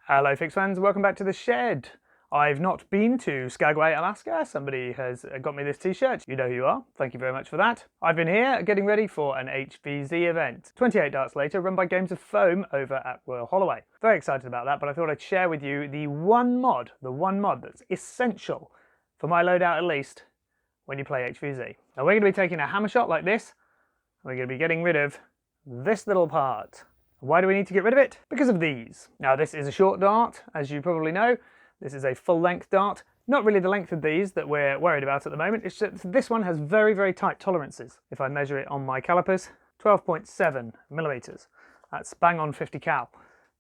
Hello Fix fans, welcome back to the shed. I've not been to Skagway, Alaska. Somebody has got me this t-shirt. You know who you are. Thank you very much for that. I've been here getting ready for an HVZ event. 28 darts later, run by Games of Foam over at Royal Holloway. Very excited about that, but I thought I'd share with you the one mod that's essential, for my loadout at least, when you play HVZ. Now we're going to be taking a hammer shot like this, and we're going to be getting rid of this little part. Why do we need to get rid of it? Because of these. Now this is a short dart, as you probably know. This is a full length dart. Not really the length of these that we're worried about at the moment. It's just this one has very, very tight tolerances. If I measure it on my calipers, 12.7 millimeters. That's bang on 50 cal.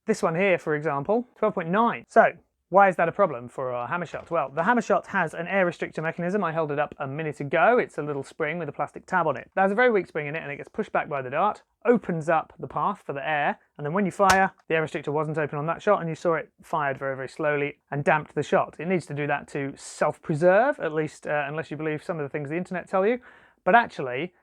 This one here, for example, 12.9. So why is that a problem for our hammer shot? Well, the hammer shot has an air restrictor mechanism. I held it up a minute ago. It's a little spring with a plastic tab on it. There's a very weak spring in it and it gets pushed back by the dart, opens up the path for the air, and then when you fire, the air restrictor wasn't open on that shot and you saw it fired very, very slowly and damped the shot. It needs to do that to self-preserve, at least unless you believe some of the things the internet tell you. But actually,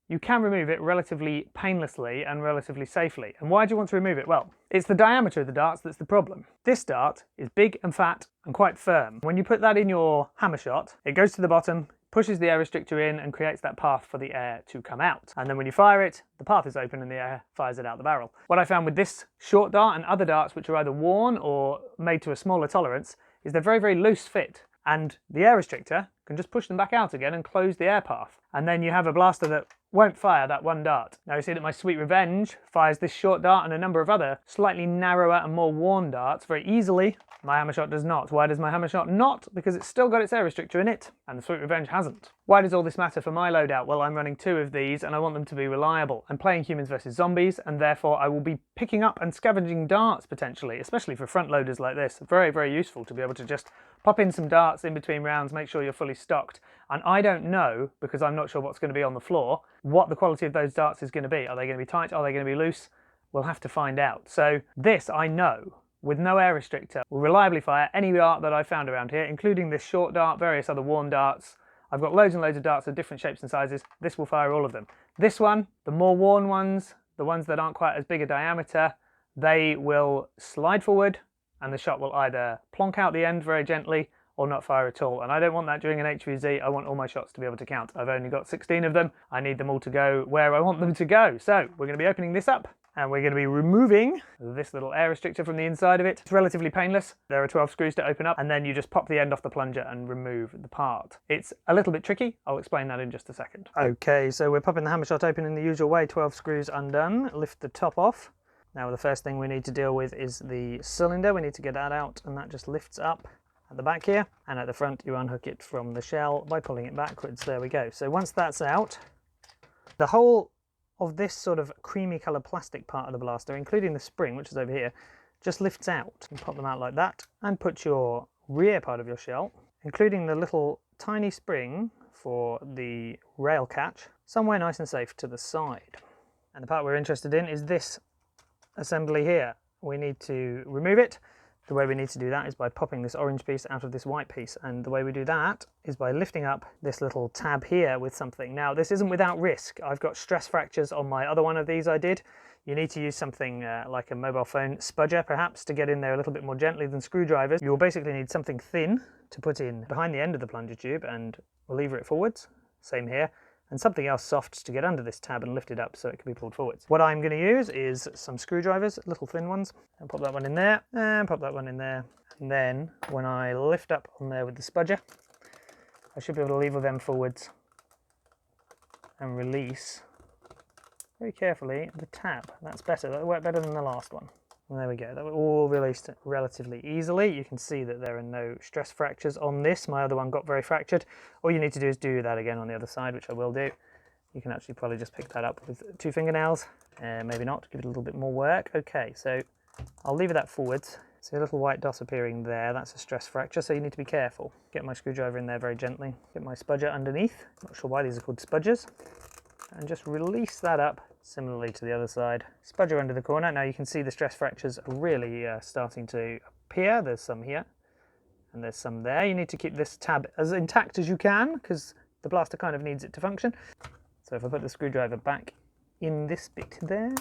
you can remove it relatively painlessly and relatively safely. And why do you want to remove it? Well, it's the diameter of the darts that's the problem. This dart is big and fat and quite firm. When you put that in your hammer shot, it goes to the bottom, pushes the air restrictor in and creates that path for the air to come out. And then when you fire it, the path is open and the air fires it out the barrel. What I found with this short dart and other darts which are either worn or made to a smaller tolerance is they're very, very loose fit. And the air restrictor can just push them back out again and close the air path. And then you have a blaster that won't fire that one dart. Now you see that my Sweet Revenge fires this short dart and a number of other slightly narrower and more worn darts very easily. My hammer shot does not. Why does my hammer shot not? Because it's still got its air restrictor in it, and the Sweet Revenge hasn't. Why does all this matter for my loadout? Well, I'm running 2 of these and I want them to be reliable. I'm playing humans versus zombies, and therefore I will be picking up and scavenging darts potentially, especially for front loaders like this. Very, very useful to be able to just pop in some darts in between rounds, make sure you're fully stocked. And I don't know, because I'm not sure what's going to be on the floor, what the quality of those darts is going to be. Are they going to be tight? Are they going to be loose? We'll have to find out. So this, I know, with no air restrictor, will reliably fire any dart that I've found around here, including this short dart, various other worn darts. I've got loads and loads of darts of different shapes and sizes. This will fire all of them. This one, the more worn ones, the ones that aren't quite as big a diameter, they will slide forward and the shot will either plonk out the end very gently or not fire at all. And I don't want that during an HVZ. I want all my shots to be able to count. I've only got 16 of them. I need them all to go where I want them to go. So we're going to be opening this up and we're going to be removing this little air restrictor from the inside of it. It's relatively painless. There are 12 screws to open up and then you just pop the end off the plunger and remove the part. It's a little bit tricky. I'll explain that in just a second. Okay, so we're popping the hammer shot open in the usual way. 12 screws undone. Lift the top off. Now the first thing we need to deal with is the cylinder. We need to get that out and that just lifts up at the back here, and at the front you unhook it from the shell by pulling it backwards. There we go. So once that's out, the whole of this sort of creamy coloured plastic part of the blaster, including the spring, which is over here, just lifts out. You pop them out like that and put your rear part of your shell, including the little tiny spring for the rail catch, somewhere nice and safe to the side. And the part we're interested in is this assembly here. We need to remove it. The way we need to do that is by popping this orange piece out of this white piece, and the way we do that is by lifting up this little tab here with something. Now this isn't without risk. I've got stress fractures on my other one of these I did. You need to use something like a mobile phone spudger perhaps to get in there a little bit more gently than screwdrivers. You'll basically need something thin to put in behind the end of the plunger tube and lever it forwards. Same here. And something else soft to get under this tab and lift it up so it can be pulled forwards. What I'm going to use is some screwdrivers, little thin ones, and pop that one in there, and pop that one in there. And then when I lift up on there with the spudger, I should be able to lever them forwards and release very carefully the tab. That's better, that'll work better than the last one. And there we go, that was all released relatively easily. You can see that there are no stress fractures on this. My other one got very fractured. All you need to do is do that again on the other side, which I will do. You can actually probably just pick that up with 2 fingernails. Maybe not, give it a little bit more work. Okay, so I'll lever that forwards. See a little white dot appearing there, that's a stress fracture, so you need to be careful. Get my screwdriver in there very gently. Get my spudger underneath. Not sure why these are called spudgers. And just release that up. Similarly to the other side. Spudger under the corner. Now you can see the stress fractures are really starting to appear. There's some here and there's some there. You need to keep this tab as intact as you can because the blaster kind of needs it to function. So if I put the screwdriver back in this bit there,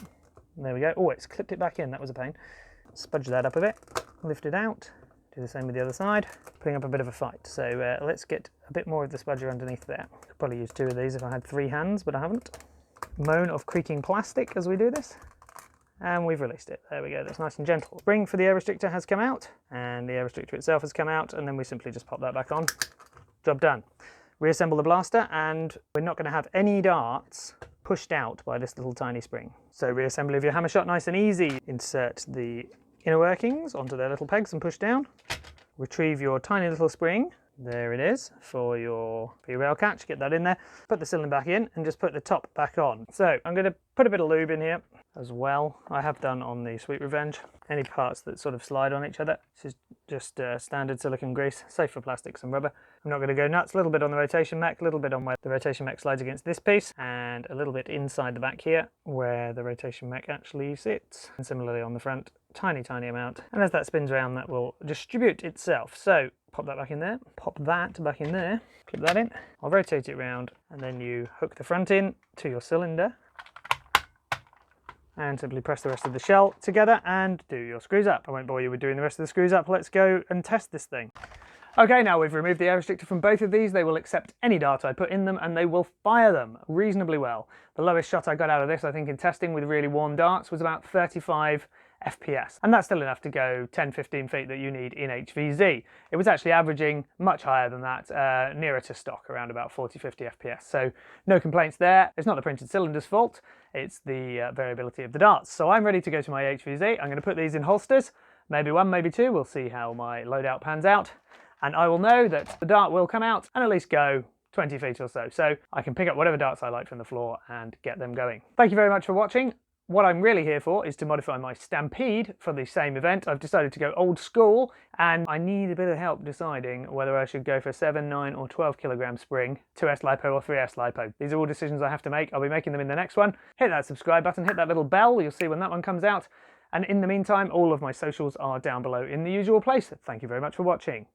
there we go. Oh, it's clipped it back in. That was a pain. Spudge that up a bit. lift it out. Do the same with the other side, putting up a bit of a fight. So let's get a bit more of the spudger underneath there. Could probably use 2 of these if I had 3 hands, but I haven't. Moan of creaking plastic as we do this. And we've released it. There we go, that's nice and gentle. Spring for the air restrictor has come out, and the air restrictor itself has come out, and then we simply just pop that back on. Job done. Reassemble the blaster, and we're not going to have any darts pushed out by this little tiny spring. So reassembly of your hammer shot, nice and easy. Insert the inner workings onto their little pegs and push down. Retrieve your tiny little spring. There it is for your rail catch. Get that in there. Put the cylinder back in and just put the top back on. So I'm going to put a bit of lube in here as well. I have done on the Sweet Revenge. Any parts that sort of slide on each other. This is just standard silicone grease, safe for plastics and rubber. I'm not going to go nuts. A little bit on the rotation mech, a little bit on where the rotation mech slides against this piece, and a little bit inside the back here where the rotation mech actually sits. And similarly on the front, tiny amount. And as that spins around, that will distribute itself. So pop that back in there, pop that back in there, clip that in. I'll rotate it round, and then you hook the front in to your cylinder and simply press the rest of the shell together and do your screws up. I won't bore you with doing the rest of the screws up. Let's go and test this thing. Okay, now we've removed the air restrictor from both of these. They will accept any dart I put in them, and they will fire them reasonably well. The lowest shot I got out of this, I think, in testing with really warm darts was about 35 FPS, and that's still enough to go 10-15 feet that you need in HVZ. It was actually averaging much higher than that, nearer to stock, around about 40-50 FPS, so no complaints there. It's not the printed cylinder's fault, it's the variability of the darts. So I'm ready to go to my HVZ. I'm going to put these in holsters, maybe 1, maybe 2, we'll see how my loadout pans out, and I will know that the dart will come out and at least go 20 feet or so, so I can pick up whatever darts I like from the floor and get them going. Thank you very much for watching. What I'm really here for is to modify my Stampede for the same event. I've decided to go old school, and I need a bit of help deciding whether I should go for 7, 9 or 12 kilogram spring, 2S LiPo or 3S LiPo. These are all decisions I have to make. I'll be making them in the next one. Hit that subscribe button, hit that little bell, you'll see when that one comes out. And in the meantime, all of my socials are down below in the usual place. Thank you very much for watching.